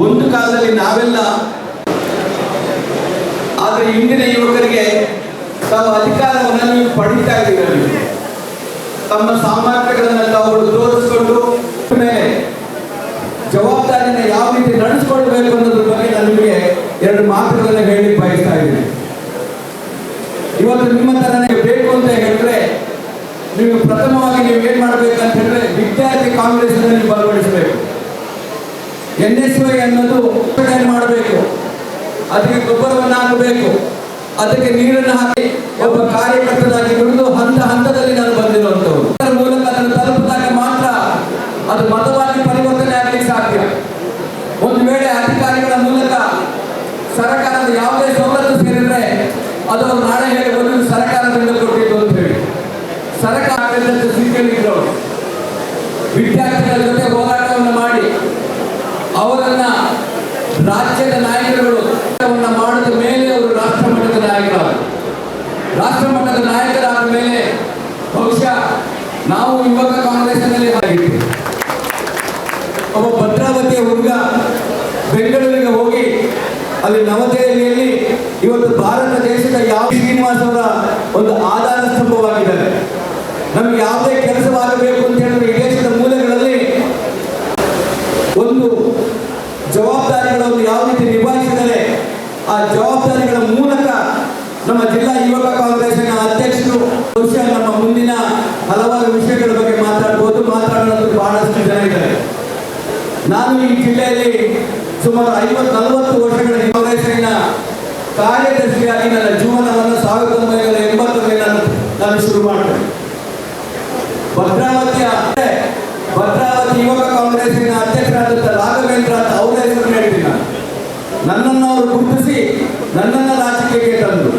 ಒಂದು ಕಾಲದಲ್ಲಿ ನಾವೆಲ್ಲ, ಆದರೆ ಇಂದಿನ ಯುವಕರಿಗೆ ತಾವು ಅಧಿಕಾರವನ್ನು ಪಡಿತಾ ಇದ್ದೀರಿ. ತಮ್ಮ ಸಾಮರ್ಥ್ಯಗಳನ್ನು ತಾವು ತೋರಿಸಿಕೊಂಡು ಮೇಲೆ ಜವಾಬ್ದಾರಿನ ಯಾವ ರೀತಿ ನಡೆಸ್ಕೊಳ್ಬೇಕು ಅನ್ನೋದ್ರ ಬಗ್ಗೆ ನಾನು ನಿಮಗೆ ಎರಡು ಮಾತುಗಳನ್ನು ಹೇಳಿ ಬಯಸ್ತಾ ಇದ್ದೀನಿ. ಇವತ್ತು ನಿಮ್ಮ ತರನೇ ಬೇಕು ಅಂತ ಹೇಳಿದ್ರೆ ನೀವು ಪ್ರಥಮವಾಗಿ ನೀವು ಏನ್ ಮಾಡ್ಬೇಕಂತ ಹೇಳಿದ್ರೆ ವಿದ್ಯಾರ್ಥಿ ಕಾಂಗ್ರೆಸ್ ನಲ್ಲಿ ಭಾಗವಹಿಸಬೇಕು. NSY ಅನ್ನೋದು ಮಾಡಬೇಕು, ಅದಕ್ಕೆ ಗೊಬ್ಬರವನ್ನು ಹಾಕಬೇಕು, ಅದಕ್ಕೆ ನೀರನ್ನು ಹಾಕಿ ಒಬ್ಬ ಕಾರ್ಯಕರ್ತನಾಗಿ ದುಡಿದು ಹಂತ ಹಂತದಲ್ಲಿ ನಾನು ಬಂದಿರುವಂತವ್ರು. ಅದರ ಮೂಲಕ ಅದನ್ನು ತಲುಪಿದಾಗ ಮಾತ್ರ ಅದು ಮತವಾಗಿ ಪರಿವರ್ತನೆ ಆಗಲಿಕ್ಕೆ ಸಾಧ್ಯ. ಒಂದು ವೇಳೆ ಅಧಿಕಾರಿಗಳ ಮೂಲಕ ಸರ್ಕಾರದ ಯಾವುದೇ ಸವಲತ್ತು ಸೇರಿದ್ರೆ ಅದು ನಾಳೆ ಹೇಳಬಹುದು ಸರ್ಕಾರದಿಂದ ಕೊಟ್ಟಿದ್ದು ಅಂತ ಹೇಳಿ. ಸರ್ಕಾರದ ಸ್ಥಿತಿಯಲ್ಲಿದ್ರು ವಿದ್ಯಾರ್ಥಿಗಳ ಜೊತೆ ಹೋರಾಟವನ್ನು ಮಾಡಿ ಅವರನ್ನ ರಾಜ್ಯದ ನಾಯಕರುಗಳು ಮಾಡಿದ ಮೇಲೆ ಅವರು ರಾಷ್ಟ್ರ ಮಟ್ಟದ ನಾಯಕರಾದರು. ರಾಷ್ಟ್ರ ಮಟ್ಟದ ನಾಯಕರಾದ ಮೇಲೆ ಬಹುಶಃ ನಾವು ಯುವಕ ಕಾಂಗ್ರೆಸ್ನಲ್ಲಿ ಆಗಿತ್ತು. ಒಬ್ಬ ಭದ್ರಾವತಿಯ ಹುಡುಗ ಬೆಂಗಳೂರಿಗೆ ಹೋಗಿ ಅಲ್ಲಿ ನವದೆಹಲಿಯಲ್ಲಿ ಇವತ್ತು ಭಾರತ ದೇಶದ ಯಾವ ಶ್ರೀನಿವಾಸ್ ಅವರ ಒಂದು ಆಧಾರ ಸ್ತಂಭವಾಗಿದ್ದಾರೆ. ನಮ್ಗೆ ಯಾವುದೇ ಕೆಲಸವಾಗಬೇಕು ಅಂತ ಹೇಳಿದ್ರೆ ಈ ದೇಶದ ಮೂಲೆಗಳಲ್ಲಿ ಒಂದು ಜವಾಬ್ದಾರಿಗಳನ್ನು ಯಾವ ರೀತಿ ನಿಭಾಯಿಸಿದರೆ ಆ ಜವಾಬ್ದಾರಿಗಳ ಮೂಲಕ ನಮ್ಮ ಜಿಲ್ಲಾ ಯುವಕ ಕಾಂಗ್ರೆಸ್ನ ಅಧ್ಯಕ್ಷರು ಬಹುಶಃ ನಮ್ಮ ಮುಂದಿನ ಹಲವಾರು ವಿಷಯಗಳ ಬಗ್ಗೆ ಮಾತಾಡಬಹುದು. ಮಾತಾಡೋದು ಬಹಳಷ್ಟು ಜನ ಇದ್ದಾರೆ. ನಾನು ಈ ಜಿಲ್ಲೆಯಲ್ಲಿ ಸುಮಾರು 50-40 ವರ್ಷಗಳ ಕಾಂಗ್ರೆಸ್ಸಿನ ಕಾರ್ಯದರ್ಶಿಯಾಗಿ ನನ್ನ ಜೀವನವನ್ನು 1980ರಲ್ಲಿ ನಾನು ಶುರು ಮಾಡಿದೆ. ಭದ್ರಾವತಿ ಯುವಕ ಕಾಂಗ್ರೆಸ್ಸಿನ ಅಧ್ಯಕ್ಷರಾದಂಥ ರಾಘವೇಂದ್ರ ಅಂತ ಅವರ ಹೆಸರನ್ನು ಹೇಳ್ತೀನಿ. ನನ್ನನ್ನು ಅವರು ಗುರುತಿಸಿ ನನ್ನನ್ನು ರಾಜಕೀಯಕ್ಕೆ ತಂದರು.